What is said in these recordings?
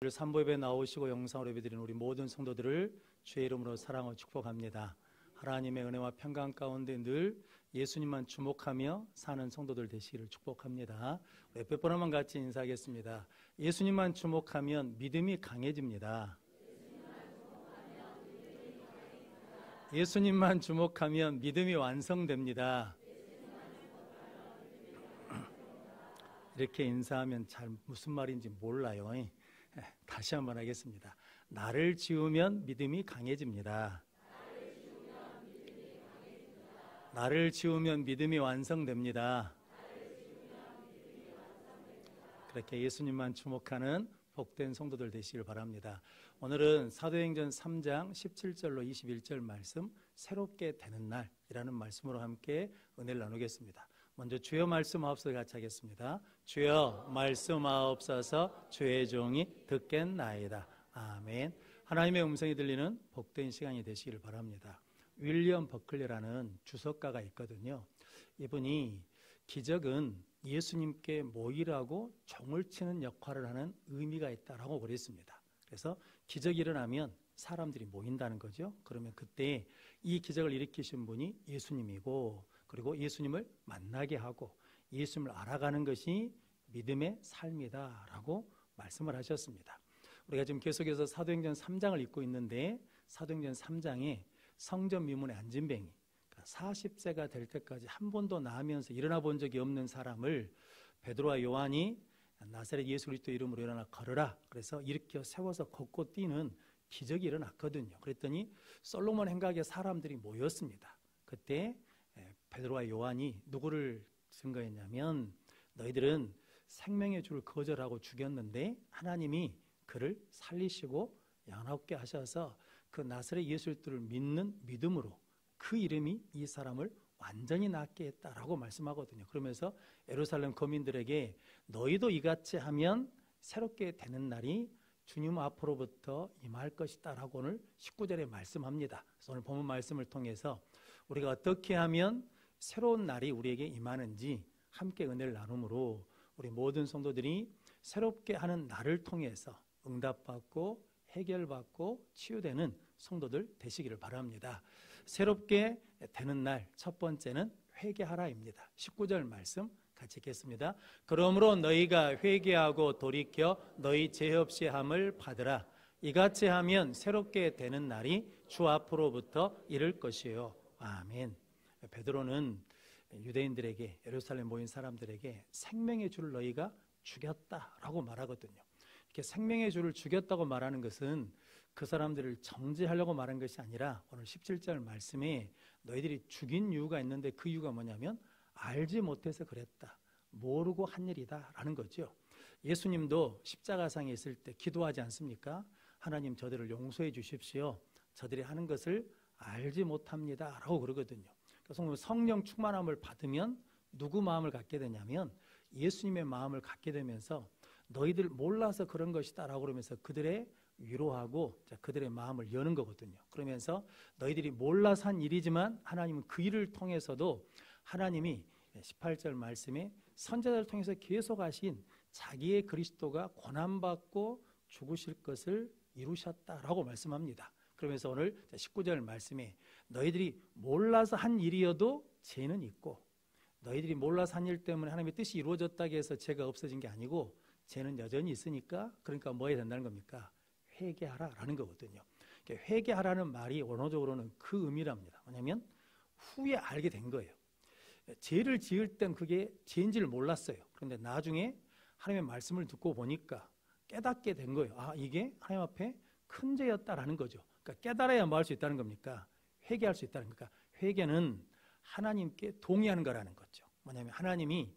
3부 예배 나오시고 영상으로 예배드리는 우리 모든 성도들을 주의 이름으로 사랑하고 축복합니다. 하나님의 은혜와 평강 가운데 늘 예수님만 주목하며 사는 성도들 되시기를 축복합니다. 몇 번만 같이 인사하겠습니다. 예수님만 주목하면 믿음이 강해집니다. 예수님만 주목하면 믿음이 완성됩니다. 이렇게 인사하면 잘 무슨 말인지 몰라요. 다시 한번 하겠습니다. 나를 지우면 믿음이 강해집니다. 나를 지우면 믿음이 완성됩니다. 그렇게 예수님만 주목하는 복된 성도들 되시길 바랍니다. 오늘은 사도행전 3장 17절로 21절 말씀, 새롭게 되는 날이라는 말씀으로 함께 은혜를 나누겠습니다. 먼저 주여 말씀하옵소서 같이 하겠습니다. 주여 말씀하옵소서 주의 종이 듣겠나이다. 아멘. 하나님의 음성이 들리는 복된 시간이 되시기를 바랍니다. 윌리엄 버클리라는 주석가가 있거든요. 이분이 기적은 예수님께 모이라고 종을 치는 역할을 하는 의미가 있다라고 그랬습니다. 그래서 기적이 일어나면 사람들이 모인다는 거죠. 그러면 그때 이 기적을 일으키신 분이 예수님이고, 그리고 예수님을 만나게 하고 예수님을 알아가는 것이 믿음의 삶이다라고 말씀을 하셨습니다. 우리가 지금 계속해서 사도행전 3장을 읽고 있는데, 사도행전 3장에 성전 미문의 안진뱅이, 40세가 될 때까지 한 번도 나으면서 일어나 본 적이 없는 사람을 베드로와 요한이 나사렛 예수 그리스도 이름으로 일어나 걸으라, 그래서 일으켜 세워서 걷고 뛰는 기적이 일어났거든요. 그랬더니 솔로몬 행각에 사람들이 모였습니다. 그때 베드로와 요한이 누구를 증거했냐면, 너희들은 생명의 주를 거절하고 죽였는데 하나님이 그를 살리시고 양롭게 하셔서 그 나사렛 예수 그리스도를 믿는 믿음으로 그 이름이 이 사람을 완전히 낫게 했다라고 말씀하거든요. 그러면서 예루살렘 거민들에게 너희도 이같이 하면 새롭게 되는 날이 주님 앞으로부터 임할 것이다 라고 오늘 19절에 말씀합니다. 그래서 오늘 본문 말씀을 통해서 우리가 어떻게 하면 새로운 날이 우리에게 임하는지 함께 은혜를 나눔으로 우리 모든 성도들이 새롭게 하는 날을 통해서 응답받고 해결받고 치유되는 성도들 되시기를 바랍니다. 새롭게 되는 날 첫 번째는 회개하라입니다. 19절 말씀 같이 읽겠습니다. 그러므로 너희가 회개하고 돌이켜 너희 죄 없이 함을 받으라. 이같이 하면 새롭게 되는 날이 주 앞으로부터 이를 것이요. 아멘. 베드로는 유대인들에게, 예루살렘 모인 사람들에게 생명의 주를 너희가 죽였다라고 말하거든요. 이렇게 생명의 주를 죽였다고 말하는 것은 그 사람들을 정죄하려고 말한 것이 아니라 오늘 17절 말씀에 너희들이 죽인 이유가 있는데 그 이유가 뭐냐면 알지 못해서 그랬다, 모르고 한 일이다 라는 거죠. 예수님도 십자가상에 있을 때 기도하지 않습니까? 하나님 저들을 용서해 주십시오, 저들이 하는 것을 알지 못합니다 라고 그러거든요. 그래서 성령 충만함을 받으면 누구 마음을 갖게 되냐면 예수님의 마음을 갖게 되면서 너희들 몰라서 그런 것이다 라고 그러면서 그들의 위로하고 그들의 마음을 여는 거거든요. 그러면서 너희들이 몰라서 한 일이지만 하나님은 그 일을 통해서도 하나님이 18절 말씀에 선지자를 통해서 계속 하신 자기의 그리스도가 고난받고 죽으실 것을 이루셨다라고 말씀합니다. 그러면서 오늘 19절 말씀에 너희들이 몰라서 한 일이어도 죄는 있고, 너희들이 몰라서 한 일 때문에 하나님의 뜻이 이루어졌다고 해서 죄가 없어진 게 아니고 죄는 여전히 있으니까, 그러니까 뭐 해야 된다는 겁니까? 회개하라라는 거거든요. 회개하라는 말이 원어적으로는 그 의미랍니다. 뭐냐면 후에 알게 된 거예요. 죄를 지을 땐 그게 죄인지를 몰랐어요. 그런데 나중에 하나님의 말씀을 듣고 보니까 깨닫게 된 거예요. 아, 이게 하나님 앞에 큰 죄였다라는 거죠. 그러니까 깨달아야 뭐 할 수 있다는 겁니까? 회개할 수 있다는 겁니까? 회개는 하나님께 동의하는 거라는 거죠. 뭐냐면 하나님이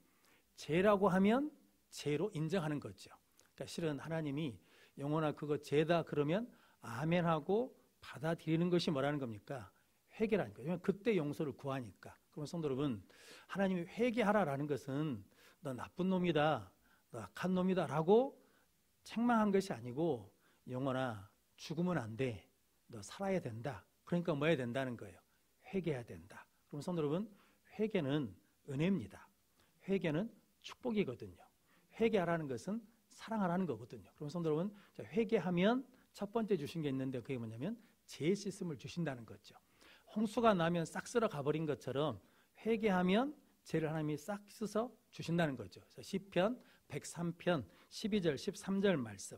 죄라고 하면 죄로 인정하는 거죠. 그러니까 실은 하나님이 영혼아 그거 죄다 그러면 아멘하고 받아들이는 것이 뭐라는 겁니까? 회개라는 거예요. 그때 용서를 구하니까. 그럼 성도 여러분, 하나님이 회개하라라는 것은 너 나쁜 놈이다, 너 악한 놈이다 라고 책망한 것이 아니고, 영혼아 죽으면 안 돼, 너 살아야 된다, 그러니까 뭐 해야 된다는 거예요? 회개해야 된다. 그럼 성도 여러분, 회개는 은혜입니다. 회개는 축복이거든요. 회개하라는 것은 사랑하라는 거거든요. 그럼 성도 여러분, 회개하면 첫 번째 주신 게 있는데 그게 뭐냐면 죄 씻음을 주신다는 거죠. 홍수가 나면 싹 쓸어 가버린 것처럼 회개하면 죄를 하나님이 싹 씻어 주신다는 거죠. 그래서 시편 103편 12절 13절 말씀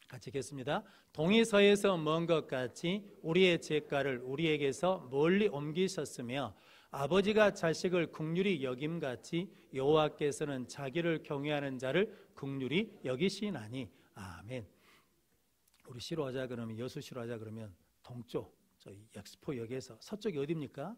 같이 읽겠습니다. 동이 서에서 먼 것 같이 우리의 죄가를 우리에게서 멀리 옮기셨으며 아버지가 자식을 긍휼히 여김같이 여호와께서는 자기를 경외하는 자를 긍휼히 여기시나니. 아멘. 우리 시로하자 그러면, 여수 시로하자 그러면 동쪽 저희 엑스포역에서 서쪽이 어디입니까?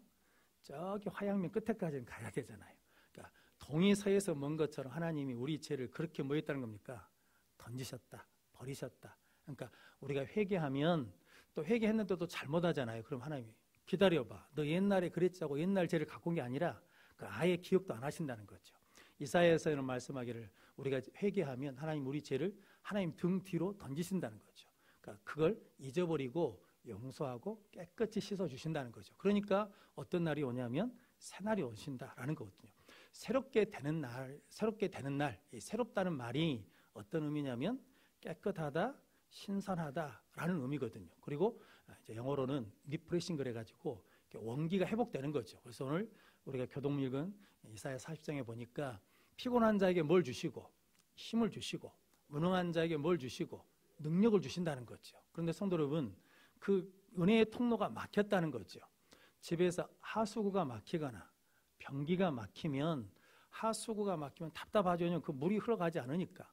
저기 화양면 끝에까지는 가야 되잖아요. 그러니까 동이 서에서 먼 것처럼 하나님이 우리 죄를 그렇게 뭐 했다는 겁니까? 던지셨다, 버리셨다. 그러니까 우리가 회개하면, 또 회개했는데 또 잘못하잖아요. 그럼 하나님이 기다려봐, 너 옛날에 그랬자고 옛날 죄를 갖고 온 게 아니라 아예 기억도 안 하신다는 거죠. 이사야에서는 말씀하기를 우리가 회개하면 하나님 우리 죄를 하나님 등 뒤로 던지신다는 거죠. 그러니까 그걸 잊어버리고 용서하고 깨끗이 씻어주신다는 거죠. 그러니까 어떤 날이 오냐면 새날이 오신다라는 거거든요. 새롭게 되는 날, 이 새롭다는 말이 어떤 의미냐면 깨끗하다, 신선하다라는 의미거든요. 그리고 이제 영어로는 리프레싱 그래가지고 원기가 회복되는 거죠. 그래서 오늘 우리가 교동일근 이사야 40장에 보니까 피곤한 자에게 뭘 주시고 힘을 주시고 무능한 자에게 뭘 주시고 능력을 주신다는 거죠. 그런데 성도 여러분, 그 은혜의 통로가 막혔다는 거죠. 집에서 하수구가 막히거나 변기가 막히면, 하수구가 막히면 답답하죠. 그 물이 흘러가지 않으니까.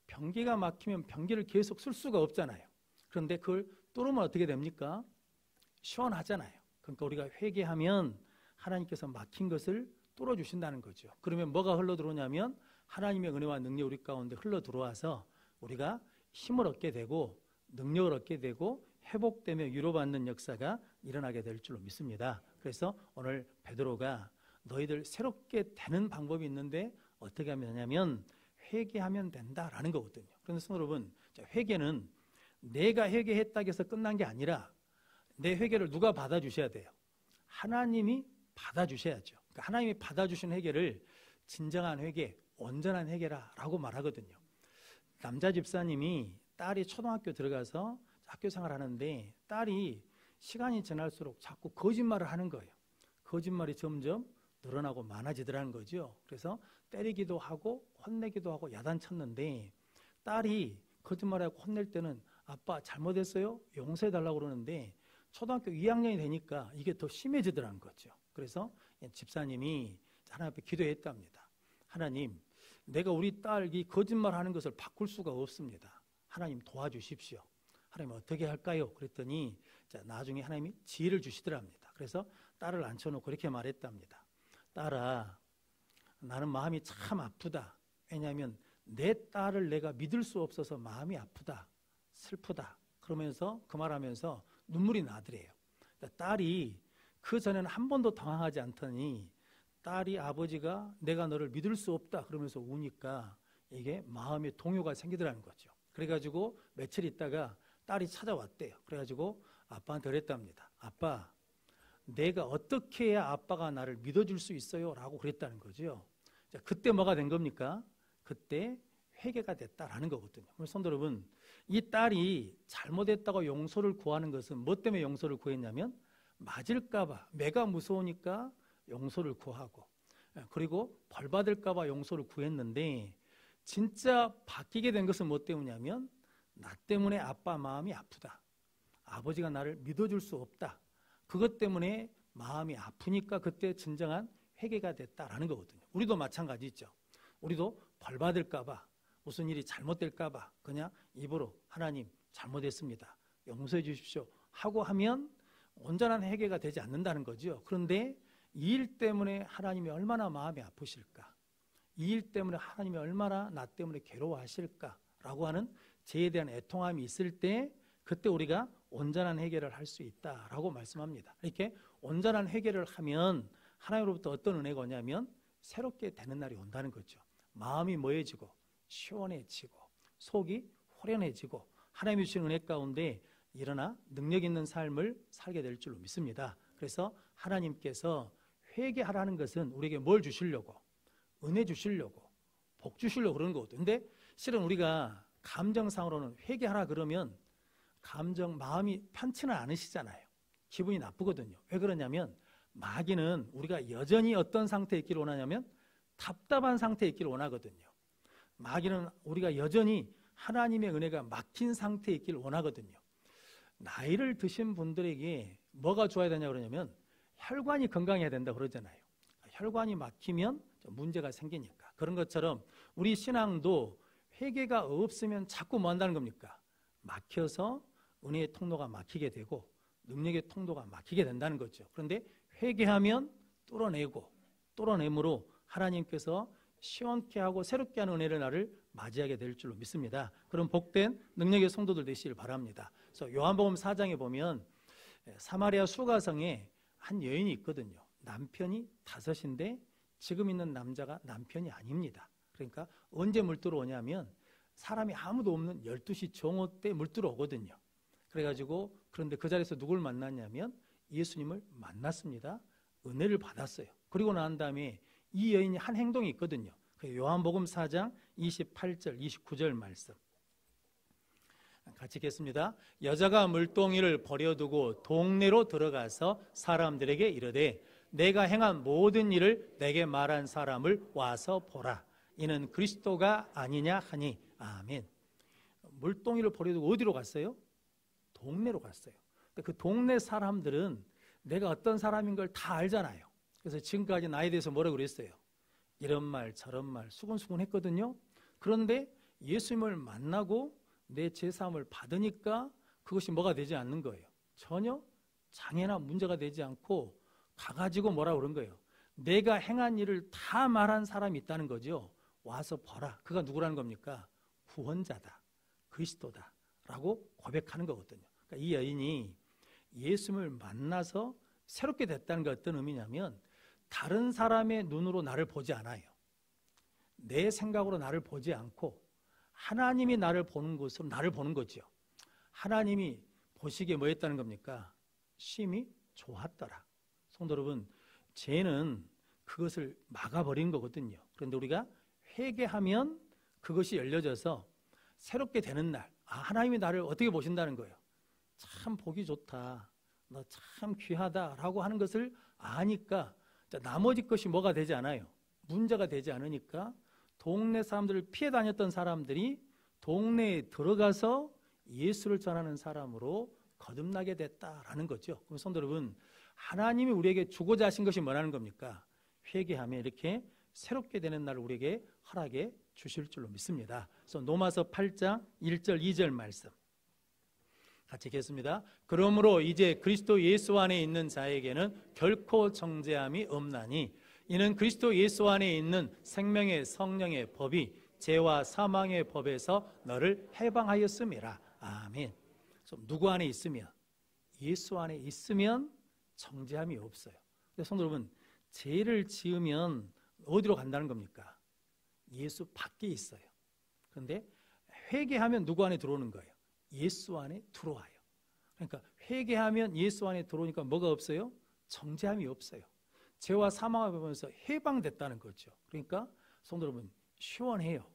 변기가 막히면 변기를 계속 쓸 수가 없잖아요. 그런데 그걸 뚫으면 어떻게 됩니까? 시원하잖아요. 그러니까 우리가 회개하면 하나님께서 막힌 것을 뚫어주신다는 거죠. 그러면 뭐가 흘러들어오냐면 하나님의 은혜와 능력이 우리 가운데 흘러들어와서 우리가 힘을 얻게 되고 능력을 얻게 되고 회복되며 위로받는 역사가 일어나게 될 줄로 믿습니다. 그래서 오늘 베드로가 너희들 새롭게 되는 방법이 있는데 어떻게 하면 되냐면 회개하면 된다라는 거거든요. 그런데 성도 여러분, 회개는 내가 회개했다고 해서 끝난 게 아니라 내 회개를 누가 받아주셔야 돼요? 하나님이 받아주셔야죠. 그러니까 하나님이 받아주신 회개를 진정한 회개, 온전한 회개라고 말하거든요. 남자 집사님이 딸이 초등학교 들어가서 학교 생활하는데 딸이 시간이 지날수록 자꾸 거짓말을 하는 거예요. 거짓말이 점점 늘어나고 많아지더라는 거죠. 그래서 때리기도 하고 혼내기도 하고 야단쳤는데 딸이 거짓말하고 혼낼 때는 아빠 잘못했어요? 용서해달라고 그러는데 초등학교 2학년이 되니까 이게 더 심해지더라는 거죠. 그래서 집사님이 하나님 앞에 기도했답니다. 하나님, 내가 우리 딸이 거짓말하는 것을 바꿀 수가 없습니다. 하나님 도와주십시오. 하나님 어떻게 할까요? 그랬더니 나중에 하나님이 지혜를 주시더랍니다. 그래서 딸을 앉혀놓고 그렇게 말했답니다. 딸아, 나는 마음이 참 아프다. 왜냐하면 내 딸을 내가 믿을 수 없어서 마음이 아프다, 슬프다. 그러면서 그 말하면서 눈물이 나더래요. 딸이 그 전에는 한 번도 당황하지 않더니 딸이 아버지가 내가 너를 믿을 수 없다 그러면서 우니까 이게 마음의 동요가 생기더라는 거죠. 그래가지고 며칠 있다가 딸이 찾아왔대요. 그래가지고 아빠한테 그랬답니다. 아빠, 내가 어떻게 해야 아빠가 나를 믿어줄 수 있어요? 라고 그랬다는 거죠. 자, 그때 뭐가 된 겁니까? 그때 회개가 됐다라는 거거든요. 성도 여러분, 이 딸이 잘못했다고 용서를 구하는 것은 뭐 때문에 용서를 구했냐면 맞을까봐, 매가 무서우니까 용서를 구하고, 그리고 벌 받을까봐 용서를 구했는데 진짜 바뀌게 된 것은 뭐 때문이냐면 나 때문에 아빠 마음이 아프다, 아버지가 나를 믿어줄 수 없다, 그것 때문에 마음이 아프니까 그때 진정한 회개가 됐다라는 거거든요. 우리도 마찬가지죠. 우리도 벌 받을까봐, 무슨 일이 잘못될까봐 그냥 입으로 하나님 잘못했습니다, 용서해 주십시오 하고 하면 온전한 회개가 되지 않는다는 거죠. 그런데 이 일 때문에 하나님이 얼마나 마음이 아프실까, 이 일 때문에 하나님이 얼마나 나 때문에 괴로워하실까라고 하는 죄에 대한 애통함이 있을 때 그때 우리가 온전한 회개를 할 수 있다라고 말씀합니다. 이렇게 온전한 회개를 하면 하나님으로부터 어떤 은혜가 오냐면 새롭게 되는 날이 온다는 거죠. 마음이 뭐해지고 시원해지고 속이 후련해지고 하나님이 주신 은혜 가운데 일어나 능력 있는 삶을 살게 될 줄로 믿습니다. 그래서 하나님께서 회개하라는 것은 우리에게 뭘 주시려고? 은혜 주시려고, 복 주시려고 그러는 거거든요. 근데 실은 우리가 감정상으로는 회개하라 그러면 마음이 편치는 않으시잖아요. 기분이 나쁘거든요. 왜 그러냐면 마귀는 우리가 여전히 어떤 상태에 있기를 원하냐면 답답한 상태에 있기를 원하거든요. 마귀는 우리가 여전히 하나님의 은혜가 막힌 상태에 있기를 원하거든요. 나이를 드신 분들에게 뭐가 좋아야 되냐 그러냐면 혈관이 건강해야 된다 그러잖아요. 혈관이 막히면 문제가 생기니까. 그런 것처럼 우리 신앙도 회개가 없으면 자꾸 뭐 한다는 겁니까? 막혀서 은혜의 통로가 막히게 되고 능력의 통로가 막히게 된다는 거죠. 그런데 회개하면 뚫어내므로 하나님께서 시원케 하고 새롭게 하는 은혜를 나를 맞이하게 될 줄로 믿습니다. 그런 복된 능력의 성도들 되시길 바랍니다. 그래서 요한복음 4장에 보면 사마리아 수가성에 한 여인이 있거든요. 남편이 5인데 지금 있는 남자가 남편이 아닙니다. 그러니까 언제 물 들어오냐면 사람이 아무도 없는 12시 정오 때 물 들어오거든요. 그래가지고 그런데 그 자리에서 누굴 만났냐면 예수님을 만났습니다. 은혜를 받았어요. 그리고 난 다음에 이 여인이 한 행동이 있거든요. 요한복음 4장 28절 29절 말씀 같이 읽겠습니다. 여자가 물동이를 버려두고 동네로 들어가서 사람들에게 이르되 내가 행한 모든 일을 내게 말한 사람을 와서 보라. 이는 그리스도가 아니냐 하니 아멘. 물동이를 버려두고 어디로 갔어요? 동네로 갔어요. 그 동네 사람들은 내가 어떤 사람인 걸 다 알잖아요. 그래서 지금까지 나에 대해서 뭐라고 그랬어요? 이런 말 저런 말 수근수근 했거든요. 그런데 예수님을 만나고 내 제사함을 받으니까 그것이 뭐가 되지 않는 거예요. 전혀 장애나 문제가 되지 않고 가가지고 뭐라고 그런 거예요. 내가 행한 일을 다 말한 사람이 있다는 거죠. 와서 보라. 그가 누구라는 겁니까? 구원자다. 그리스도다. 라고 고백하는 거거든요. 그러니까 이 여인이 예수님을 만나서 새롭게 됐다는 게 어떤 의미냐면 다른 사람의 눈으로 나를 보지 않아요. 내 생각으로 나를 보지 않고 하나님이 나를 보는 것으로 나를 보는 거죠. 하나님이 보시기에 뭐 했다는 겁니까? 심히 좋았더라. 성도 여러분, 죄는 그것을 막아버린 거거든요. 그런데 우리가 회개하면 그것이 열려져서 새롭게 되는 날, 하나님이 나를 어떻게 보신다는 거예요? 참 보기 좋다. 너 참 귀하다라고 하는 것을 아니까 나머지 것이 뭐가 되지 않아요. 문제가 되지 않으니까 동네 사람들을 피해 다녔던 사람들이 동네에 들어가서 예수를 전하는 사람으로 거듭나게 됐다라는 거죠. 그럼 성도 여러분, 하나님이 우리에게 주고자 하신 것이 뭐라는 겁니까? 회개하면 이렇게 새롭게 되는 날을 우리에게 허락해 주실 줄로 믿습니다. 그래서 로마서 8장 1절 2절 말씀 같이 읽겠습니다. 그러므로 이제 그리스도 예수 안에 있는 자에게는 결코 정죄함이 없나니 이는 그리스도 예수 안에 있는 생명의 성령의 법이 죄와 사망의 법에서 너를 해방하였음이라. 아멘. 누구 안에 있으면? 예수 안에 있으면 정죄함이 없어요. 근데 성도 여러분, 죄를 지으면 어디로 간다는 겁니까? 예수 밖에 있어요. 그런데 회개하면 누구 안에 들어오는 거예요? 예수 안에 들어와요. 그러니까 회개하면 예수 안에 들어오니까 뭐가 없어요? 정죄함이 없어요. 죄와 사망을 보면서 해방됐다는 거죠. 그러니까 성도 여러분, 시원해요.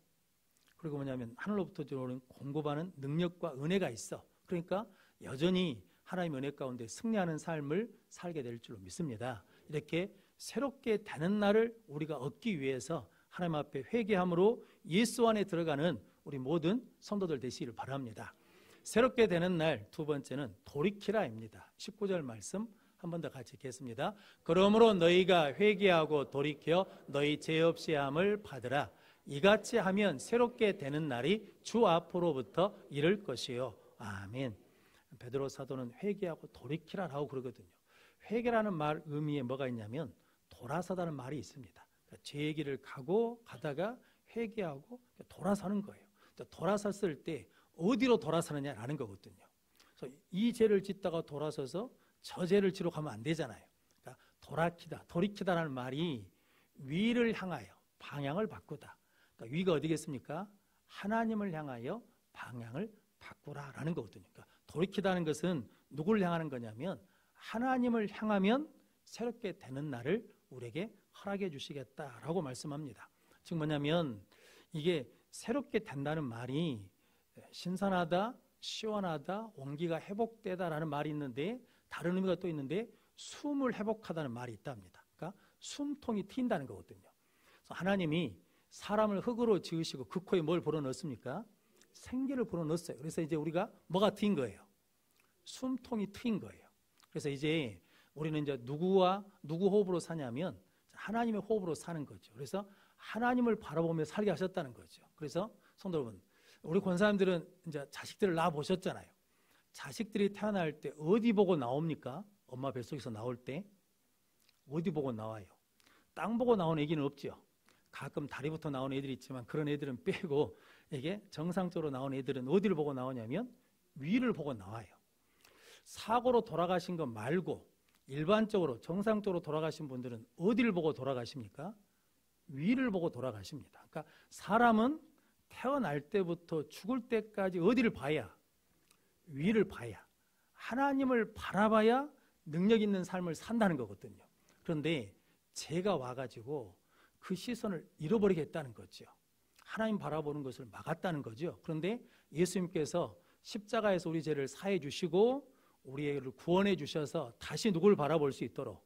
그리고 뭐냐면 하늘로부터 들어오는 공급하는 능력과 은혜가 있어. 그러니까 여전히 하나님의 은혜 가운데 승리하는 삶을 살게 될 줄로 믿습니다. 이렇게 새롭게 되는 날을 우리가 얻기 위해서 하나님 앞에 회개함으로 예수 안에 들어가는 우리 모든 성도들 되시기를 바랍니다. 새롭게 되는 날 두 번째는 돌이키라입니다. 19절 말씀 한 번 더 같이 읽겠습니다. 그러므로 너희가 회개하고 돌이켜 너희 죄 없이 함을 받으라. 이같이 하면 새롭게 되는 날이 주 앞으로부터 이를 것이요. 아멘. 베드로 사도는 회개하고 돌이키라라고 그러거든요. 회개라는 말 의미에 뭐가 있냐면 돌아서다는 말이 있습니다. 그러니까 죄의 길을 가다가 회개하고 돌아서는 거예요. 돌아섰을 때 어디로 돌아서느냐라는 거거든요. 그래서 이 죄를 짓다가 돌아서서 저 죄를 지러 가면 안 되잖아요. 그러니까 돌이키다라는 말이 위를 향하여 방향을 바꾸다. 그러니까 위가 어디겠습니까? 하나님을 향하여 방향을 바꾸라라는 거거든요. 그러니까 돌이키다는 것은 누구를 향하는 거냐면 하나님을 향하면 새롭게 되는 날을 우리에게 허락해 주시겠다라고 말씀합니다. 즉 뭐냐면 이게 새롭게 된다는 말이 신선하다, 시원하다, 온기가 회복되다라는 말이 있는데 다른 의미가 또 있는데 숨을 회복하다는 말이 있답니다. 그러니까 숨통이 트인다는 거거든요. 그래서 하나님이 사람을 흙으로 지으시고 그 코에 뭘 불어넣습니까? 생기를 불어넣었어요. 그래서 이제 우리가 뭐가 트인 거예요? 숨통이 트인 거예요. 그래서 이제 우리는 이제 누구 호흡으로 사냐면 하나님의 호흡으로 사는 거죠. 그래서 하나님을 바라보며 살게 하셨다는 거죠. 그래서 성도 여러분, 우리 권사님들은 이제 자식들을 낳아 보셨잖아요. 자식들이 태어날 때 어디 보고 나옵니까? 엄마 뱃속에서 나올 때 어디 보고 나와요? 땅 보고 나온 애기는 없죠. 가끔 다리부터 나온 애들이 있지만 그런 애들은 빼고 이게 정상적으로 나온 애들은 어디를 보고 나오냐면 위를 보고 나와요. 사고로 돌아가신 것 말고 일반적으로 정상적으로 돌아가신 분들은 어디를 보고 돌아가십니까? 위를 보고 돌아가십니다. 그러니까 사람은 태어날 때부터 죽을 때까지 어디를 봐야? 위를 봐야, 하나님을 바라봐야 능력 있는 삶을 산다는 거거든요. 그런데 죄가 와가지고 그 시선을 잃어버리겠다는 거죠. 하나님 바라보는 것을 막았다는 거죠. 그런데 예수님께서 십자가에서 우리 죄를 사해 주시고 우리를 구원해 주셔서 다시 누굴 바라볼 수 있도록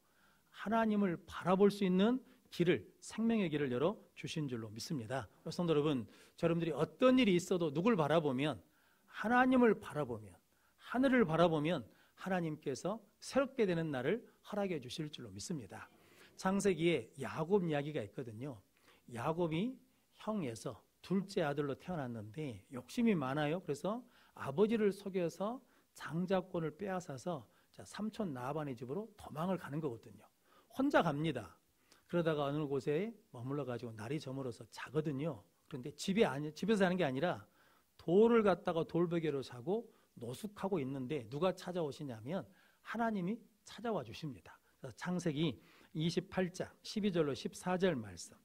하나님을 바라볼 수 있는 길을, 생명의 길을 열어 주신 줄로 믿습니다. 성도 여러분, 여러분들이 어떤 일이 있어도 누굴 바라보면, 하나님을 바라보면, 하늘을 바라보면 하나님께서 새롭게 되는 날을 허락해 주실 줄로 믿습니다. 창세기에 야곱 이야기가 있거든요. 야곱이 형에서 둘째 아들로 태어났는데 욕심이 많아요. 그래서 아버지를 속여서 장자권을 빼앗아서 삼촌 라반의 집으로 도망을 가는 거거든요. 혼자 갑니다. 그러다가 어느 곳에 머물러 가지고 날이 저물어서 자거든요. 그런데 집에서 자는 게 아니라 돌을 갖다가 돌베개로 자고 노숙하고 있는데 누가 찾아오시냐면 하나님이 찾아와 주십니다. 창세기 28장 12절로 14절 말씀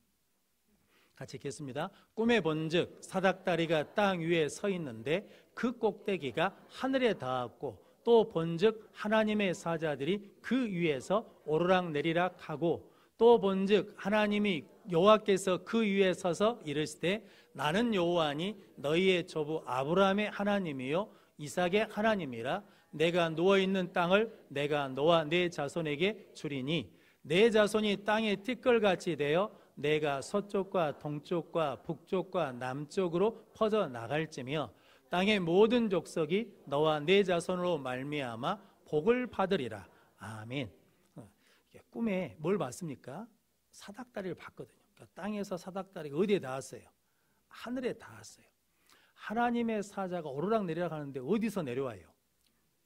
같이 읽겠습니다. 꿈에 본즉 사닥다리가 땅 위에 서 있는데 그 꼭대기가 하늘에 닿았고 또 본즉 하나님의 사자들이 그 위에서 오르락내리락 하고 또 본즉 하나님이 여호와께서 그 위에 서서 이르시되 나는 여호와니 너희의 조부 아브라함의 하나님이요 이삭의 하나님이라. 내가 누워있는 땅을 내가 너와 내 자손에게 주리니 내 자손이 땅의 티끌같이 되어 내가 서쪽과 동쪽과 북쪽과 남쪽으로 퍼져나갈지며 땅의 모든 족속이 너와 내 자손으로 말미암아 복을 받으리라. 아멘. 꿈에 뭘 봤습니까? 사닥다리를 봤거든요. 그러니까 땅에서 사닥다리가 어디에 닿았어요? 하늘에 닿았어요. 하나님의 사자가 오르락내리락 하는데 어디서 내려와요?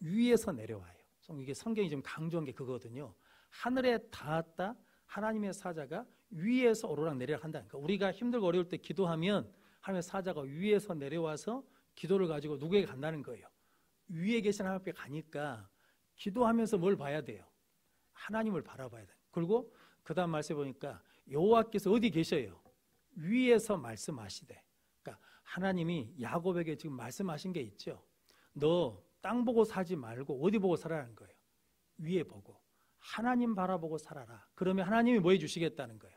위에서 내려와요. 이게 성경이 좀 강조한 게 그거거든요. 하늘에 닿았다, 하나님의 사자가 위에서 오르락내리락 한다니까. 그러니까 우리가 힘들고 어려울 때 기도하면 하나님의 사자가 위에서 내려와서 기도를 가지고 누구에게 간다는 거예요. 위에 계신 하나님 앞에 가니까 기도하면서 뭘 봐야 돼요? 하나님을 바라봐야 돼요. 그리고 그 다음 말씀에 보니까 여호와께서 어디 계셔요? 위에서 말씀하시되. 그러니까 하나님이 야곱에게 지금 말씀하신 게 있죠. 너 땅 보고 사지 말고 어디 보고 살아라는 거예요. 위에 보고 하나님 바라보고 살아라. 그러면 하나님이 뭐 해주시겠다는 거예요?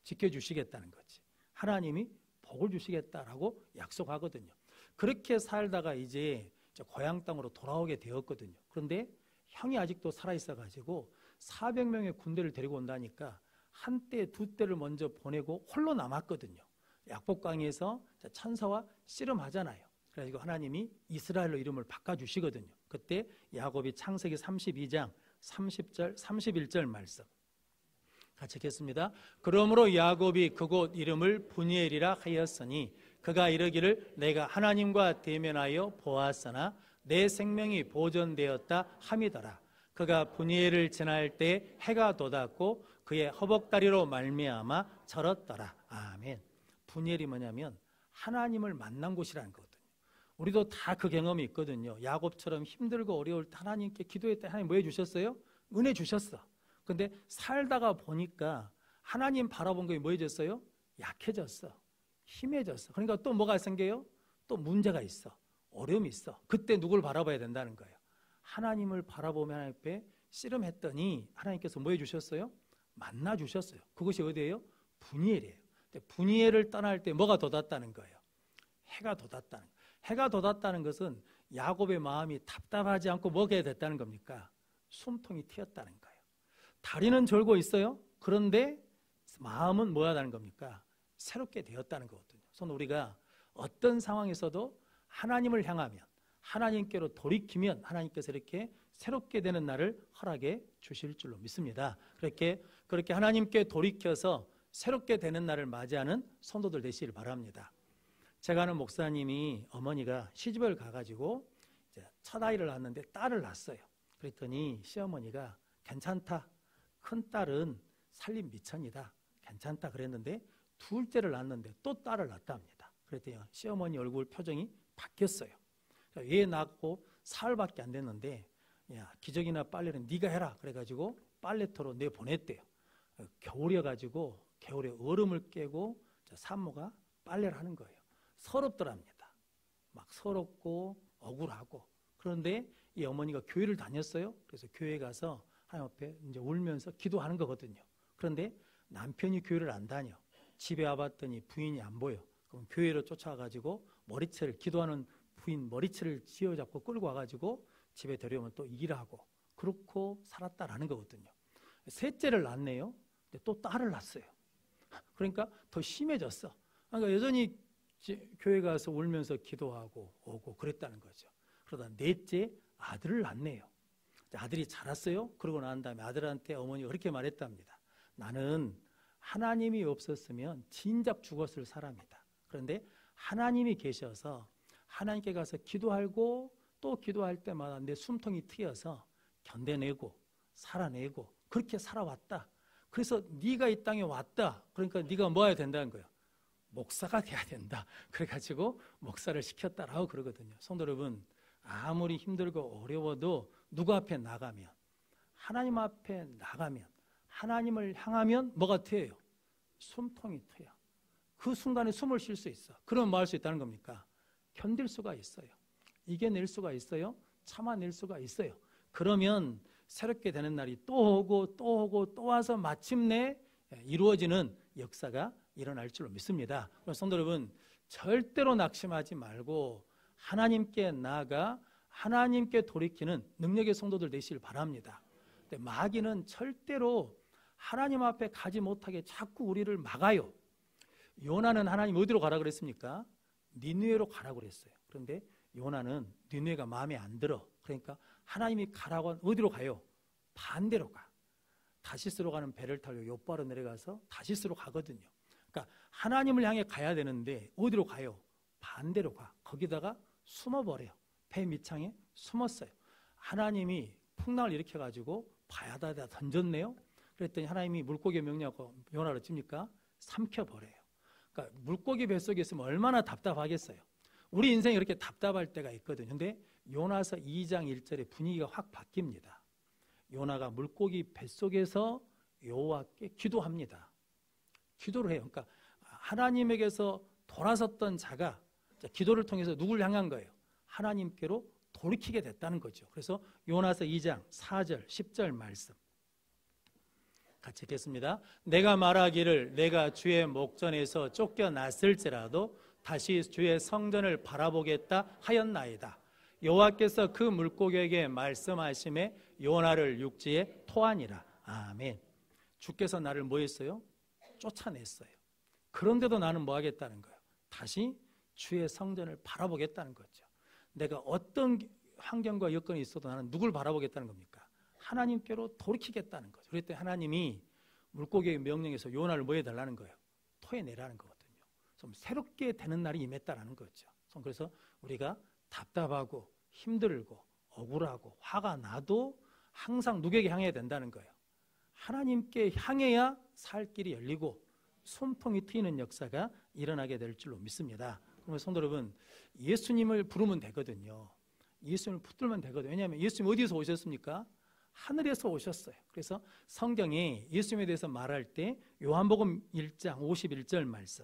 지켜주시겠다는 거지. 하나님이 복을 주시겠다라고 약속하거든요. 그렇게 살다가 이제 고향 땅으로 돌아오게 되었거든요. 그런데 형이 아직도 살아있어가지고 400명의 군대를 데리고 온다니까 한 대, 두 대를 먼저 보내고 홀로 남았거든요. 약복강에서 천사와 씨름하잖아요. 그래가지고 하나님이 이스라엘로 이름을 바꿔주시거든요. 그때 야곱이 창세기 32장 30절, 31절 말씀 같이 읽겠습니다. 그러므로 야곱이 그곳 이름을 브니엘이라 하였으니 그가 이르기를 내가 하나님과 대면하여 보았으나 내 생명이 보존되었다 함이더라. 그가 브니엘을 지날 때 해가 돋았고 그의 허벅다리로 말미암아 절었더라. 아멘. 브니엘이 뭐냐면 하나님을 만난 곳이라는 거거든요. 우리도 다 그 경험이 있거든요. 야곱처럼 힘들고 어려울 때 하나님께 기도했을 때 하나님 뭐 해주셨어요? 은혜 주셨어. 근데 살다가 보니까 하나님 바라본 것이 뭐 해졌어요? 약해졌어. 힘해졌어. 그러니까 또 뭐가 생겨요? 또 문제가 있어. 어려움이 있어. 그때 누굴 바라봐야 된다는 거예요. 하나님을 바라보며 하나님 앞에 씨름했더니 하나님께서 뭐 해주셨어요? 만나주셨어요. 그것이 어디예요? 브니엘이에요. 브니엘을 떠날 때 뭐가 돋았다는 거예요? 해가 돋았다는 거예요. 해가 돋았다는 것은 야곱의 마음이 답답하지 않고 먹게 됐다는 겁니까? 숨통이 트였다는 거예요. 다리는 졸고 있어요. 그런데 마음은 뭐야 하는 겁니까? 새롭게 되었다는 거거든요. 그래서 우리가 어떤 상황에서도 하나님을 향하면, 하나님께로 돌이키면 하나님께서 이렇게 새롭게 되는 날을 허락해 주실 줄로 믿습니다. 그렇게 하나님께 돌이켜서 새롭게 되는 날을 맞이하는 성도들 되시길 바랍니다. 제가 아는 목사님이 어머니가 시집을 가가지고 이제 첫 아이를 낳았는데 딸을 낳았어요. 그랬더니 시어머니가 괜찮다. 큰 딸은 살림 미천이다. 괜찮다 그랬는데 둘째를 낳았는데 또 딸을 낳았다 합니다. 그랬더니 시어머니 얼굴 표정이 바뀌었어요. 얘 낳고 사흘밖에 안 됐는데 야, 기저귀나 빨래는 네가 해라. 그래가지고 빨래터로 내보냈대요. 겨울이어가지고 겨울에 얼음을 깨고 산모가 빨래를 하는 거예요. 서럽더랍니다. 막 서럽고 억울하고. 그런데 이 어머니가 교회를 다녔어요. 그래서 교회 가서 하나님 앞에 이제 울면서 기도하는 거거든요. 그런데 남편이 교회를 안 다녀. 집에 와봤더니 부인이 안 보여. 그럼 교회로 쫓아가가지고 머리채를, 기도하는 부인 머리채를 쥐어잡고 끌고 와가지고 집에 데려오면 또 일하고 그렇고 살았다라는 거거든요. 셋째를 낳네요. 근데 또 딸을 낳았어요. 그러니까 더 심해졌어. 그러니까 여전히 교회 가서 울면서 기도하고 오고 그랬다는 거죠. 그러다 넷째 아들을 낳네요. 아들이 자랐어요. 그러고 난 다음에 아들한테 어머니가 그렇게 말했답니다. 나는 하나님이 없었으면 진작 죽었을 사람이다. 그런데 하나님이 계셔서 하나님께 가서 기도하고 또 기도할 때마다 내 숨통이 트여서 견뎌내고 살아내고 그렇게 살아왔다. 그래서 네가 이 땅에 왔다. 그러니까 네가 뭐 해야 된다는 거예요? 목사가 돼야 된다. 그래가지고 목사를 시켰다라고 그러거든요. 성도 여러분, 아무리 힘들고 어려워도 누구 앞에 나가면, 하나님 앞에 나가면, 하나님을 향하면 뭐가 트여요? 숨통이 트여. 그 순간에 숨을 쉴 수 있어. 그러면 뭐 할 수 있다는 겁니까? 견딜 수가 있어요. 이겨낼 수가 있어요. 참아낼 수가 있어요. 그러면 새롭게 되는 날이 또 오고 또 오고 또 와서 마침내 이루어지는 역사가 일어날 줄로 믿습니다. 성도 여러분, 절대로 낙심하지 말고 하나님께 나아가 하나님께 돌이키는 능력의 성도들 되시길 바랍니다. 근데 마귀는 절대로 하나님 앞에 가지 못하게 자꾸 우리를 막아요. 요나는 하나님 어디로 가라 그랬습니까? 니느웨로 가라고 그랬어요. 그런데 요나는 니느웨가 마음에 안 들어. 그러니까 하나님이 가라고 하면 어디로 가요? 반대로 가. 다시스로 가는 배를 타고 요바로 내려가서 다시스로 가거든요. 그러니까 하나님을 향해 가야 되는데 어디로 가요? 반대로 가. 거기다가 숨어버려요. 배 밑창에 숨었어요. 하나님이 풍랑을 일으켜가지고 바다에다 던졌네요. 그랬더니 하나님이 물고기 명령하고 요나를 찝니까? 삼켜버려요. 그러니까 물고기 뱃속에 있으면 얼마나 답답하겠어요. 우리 인생이 이렇게 답답할 때가 있거든요. 근데 요나서 2장 1절에 분위기가 확 바뀝니다. 요나가 물고기 뱃속에서 여호와께 기도합니다. 기도를 해요. 그러니까 하나님에게서 돌아섰던 자가 기도를 통해서 누굴 향한 거예요? 하나님께로 돌이키게 됐다는 거죠. 그래서 요나서 2장 4절 10절 말씀 같이 읽겠습니다. 내가 말하기를 내가 주의 목전에서 쫓겨났을지라도 다시 주의 성전을 바라보겠다 하였나이다. 여호와께서 그 물고기에게 말씀하심에 요나를 육지에 토하니라. 아멘. 주께서 나를 뭐 했어요? 쫓아냈어요. 그런데도 나는 뭐 하겠다는 거예요? 다시 주의 성전을 바라보겠다는 거죠. 내가 어떤 환경과 여건이 있어도 나는 누굴 바라보겠다는 겁니까? 하나님께로 돌이키겠다는 거죠. 그랬더니 하나님이 물고기의 명령에서 요나를 뭐 해달라는 거예요? 토해내라는 거거든요. 좀 새롭게 되는 날이 임했다라는 거죠. 그래서 우리가 답답하고 힘들고 억울하고 화가 나도 항상 누구에게 향해야 된다는 거예요. 하나님께 향해야 살 길이 열리고 숨통이 트이는 역사가 일어나게 될 줄로 믿습니다. 그러면 성도 여러분, 예수님을 부르면 되거든요. 예수님을 붙들면 되거든요. 왜냐하면 예수님 어디서 오셨습니까? 하늘에서 오셨어요. 그래서 성경에 예수님에 대해서 말할 때 요한복음 1장 51절 말씀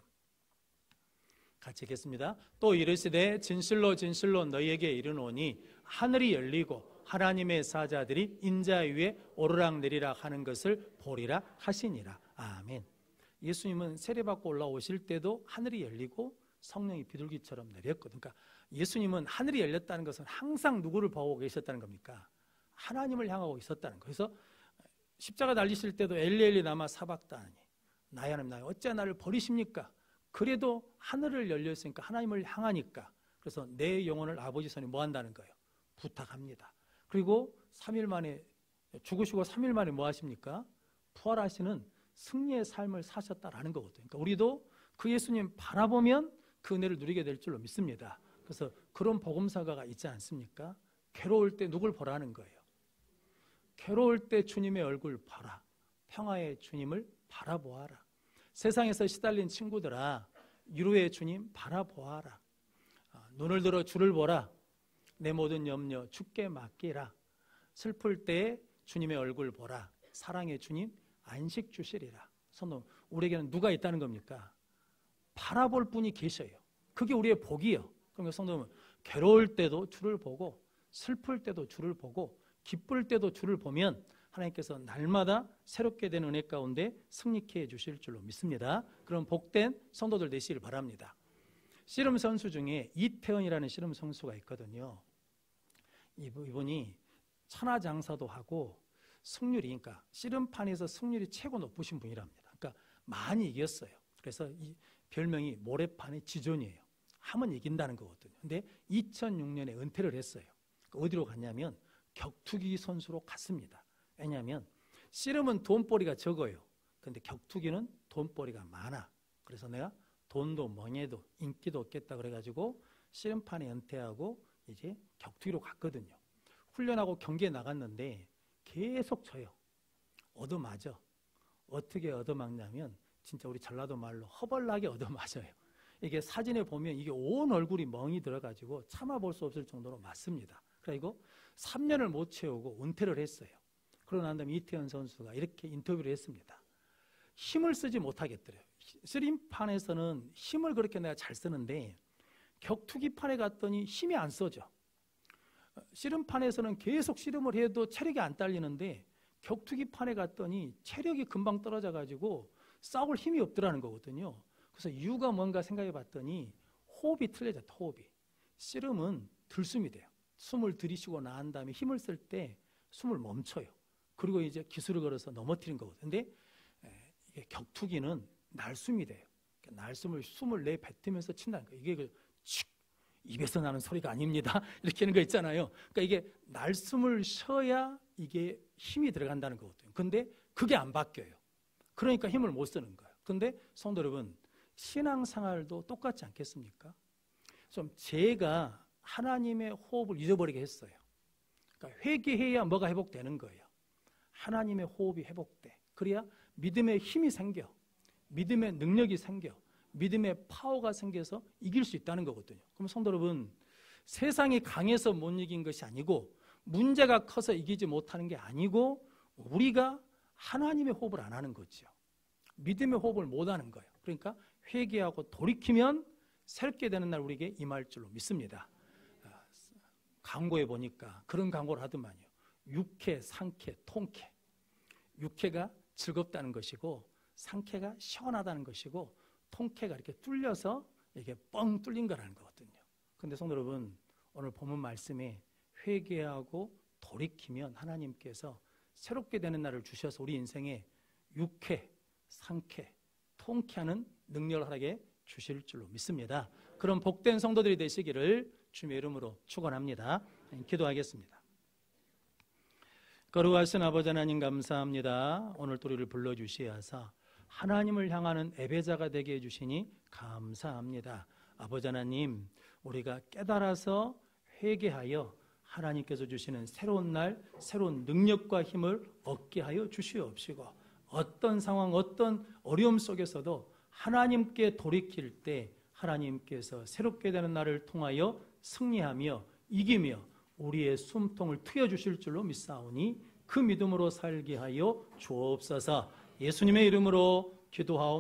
같이 읽겠습니다. 또 이르시되 진실로 진실로 너희에게 이르노니 하늘이 열리고 하나님의 사자들이 인자 위에 오르락내리락 하는 것을 보리라 하시니라. 아멘. 예수님은 세례받고 올라오실 때도 하늘이 열리고 성령이 비둘기처럼 내렸거든요. 그러니까 예수님은 하늘이 열렸다는 것은 항상 누구를 보고 계셨다는 겁니까? 하나님을 향하고 있었다는 거예요. 그래서 십자가 달리실 때도 엘리 라마 사박다니, 나의 하나님 나의 어찌 나를 버리십니까? 그래도 하늘을 열렸으니까 하나님을 향하니까, 그래서 내 영혼을 아버지 손에 뭐 한다는 거예요? 부탁합니다. 그리고 3일 만에 죽으시고 3일 만에 뭐 하십니까? 부활하시는 승리의 삶을 사셨다라는 거거든요. 그러니까 우리도 그 예수님 바라보면 그 은혜를 누리게 될 줄로 믿습니다. 그래서 그런 복음사가가 있지 않습니까? 괴로울 때 누굴 보라는 거예요? 괴로울 때 주님의 얼굴 봐라. 평화의 주님을 바라보아라. 세상에서 시달린 친구들아, 위로의 주님 바라보아라. 눈을 들어 주를 보라. 내 모든 염려 주께 맡기라. 슬플 때 주님의 얼굴 보라. 사랑의 주님 안식 주시리라. 성도, 우리에게는 누가 있다는 겁니까? 바라볼 분이 계셔요. 그게 우리의 복이요. 그러니까 성도는 괴로울 때도 주를 보고, 슬플 때도 주를 보고, 기쁠 때도 주를 보면 하나님께서 날마다 새롭게 된 은혜 가운데 승리케 해주실 줄로 믿습니다. 그런 복된 성도들 되시길 바랍니다. 씨름 선수 중에 이태원이라는 씨름 선수가 있거든요. 이분이 천하장사도 하고 승률이, 그러니까 씨름판에서 승률이 최고 높으신 분이랍니다. 그러니까 많이 이겼어요. 그래서 이 별명이 모래판의 지존이에요. 하면 이긴다는 거거든요. 근데 2006년에 은퇴를 했어요. 어디로 갔냐면 격투기 선수로 갔습니다. 왜냐하면 씨름은 돈벌이가 적어요. 근데 격투기는 돈벌이가 많아. 그래서 내가 돈도 명예도 인기도 없겠다 그래가지고 씨름판에 은퇴하고 이제 격투기로 갔거든요. 훈련하고 경기에 나갔는데 계속 져요. 얻어맞아. 어떻게 얻어맞냐면 진짜 우리 전라도 말로 허벌나게 얻어맞아요. 이게 사진에 보면 이게 온 얼굴이 멍이 들어가지고 참아볼 수 없을 정도로 맞습니다. 그리고 3년을 못 채우고 은퇴를 했어요. 그러고 난 다음에 이태원 선수가 이렇게 인터뷰를 했습니다. 힘을 쓰지 못하겠더래요. 씨름판에서는 힘을 그렇게 내가 잘 쓰는데 격투기판에 갔더니 힘이 안 써져. 씨름판에서는 계속 씨름을 해도 체력이 안 딸리는데 격투기판에 갔더니 체력이 금방 떨어져가지고 싸울 힘이 없더라는 거거든요. 그래서 이유가 뭔가 생각해 봤더니 호흡이 틀려졌다. 호흡이. 씨름은 들숨이 돼요. 숨을 들이쉬고 나한 다음에 힘을 쓸 때 숨을 멈춰요. 그리고 이제 기술을 걸어서 넘어뜨린 거거든요. 근데 이게 격투기는 날숨이 돼요. 숨을 내뱉으면서 친다는 거예요. 이게 입에서 나는 소리가 아닙니다. 이렇게 하는 거 있잖아요. 그러니까 이게 날숨을 쉬어야 이게 힘이 들어간다는 거거든요. 근데 그게 안 바뀌어요. 그러니까 힘을 못 쓰는 거예요. 근데 성도 여러분, 신앙생활도 똑같지 않겠습니까? 좀 제가 하나님의 호흡을 잊어버리게 했어요. 그러니까 회개해야 뭐가 회복되는 거예요. 하나님의 호흡이 회복돼. 그래야 믿음의 힘이 생겨. 믿음의 능력이 생겨. 믿음의 파워가 생겨서 이길 수 있다는 거거든요. 그럼 성도 여러분, 세상이 강해서 못 이긴 것이 아니고 문제가 커서 이기지 못하는 게 아니고 우리가 하나님의 호흡을 안 하는 거죠. 믿음의 호흡을 못 하는 거예요. 그러니까 회개하고 돌이키면 새롭게 되는 날 우리에게 임할 줄로 믿습니다. 광고에 보니까 그런 광고를 하더만요. 육회, 상쾌, 통쾌. 육회가 즐겁다는 것이고 상쾌가 시원하다는 것이고 통쾌가 이렇게 뚫려서 이게 뻥 뚫린 거라는 거거든요. 그런데 성도 여러분, 오늘 본문 말씀에 회개하고 돌이키면 하나님께서 새롭게 되는 날을 주셔서 우리 인생에 육회, 상쾌, 통쾌하는 능력을 하게 주실 줄로 믿습니다. 그런 복된 성도들이 되시기를 주님의 이름으로 축원합니다. 기도하겠습니다. 거룩하신 아버지 하나님 감사합니다. 오늘 또 우리를 불러주시어서 하나님을 향하는 예배자가 되게 해주시니 감사합니다. 아버지 하나님, 우리가 깨달아서 회개하여 하나님께서 주시는 새로운 날, 새로운 능력과 힘을 얻게 하여 주시옵시고 어떤 상황, 어떤 어려움 속에서도 하나님께 돌이킬 때 하나님께서 새롭게 되는 날을 통하여 승리하며 이기며 우리의 숨통을 트여주실 줄로 믿사오니 그 믿음으로 살게 하여 주옵소서. 예수님의 이름으로 기도하옵나이다.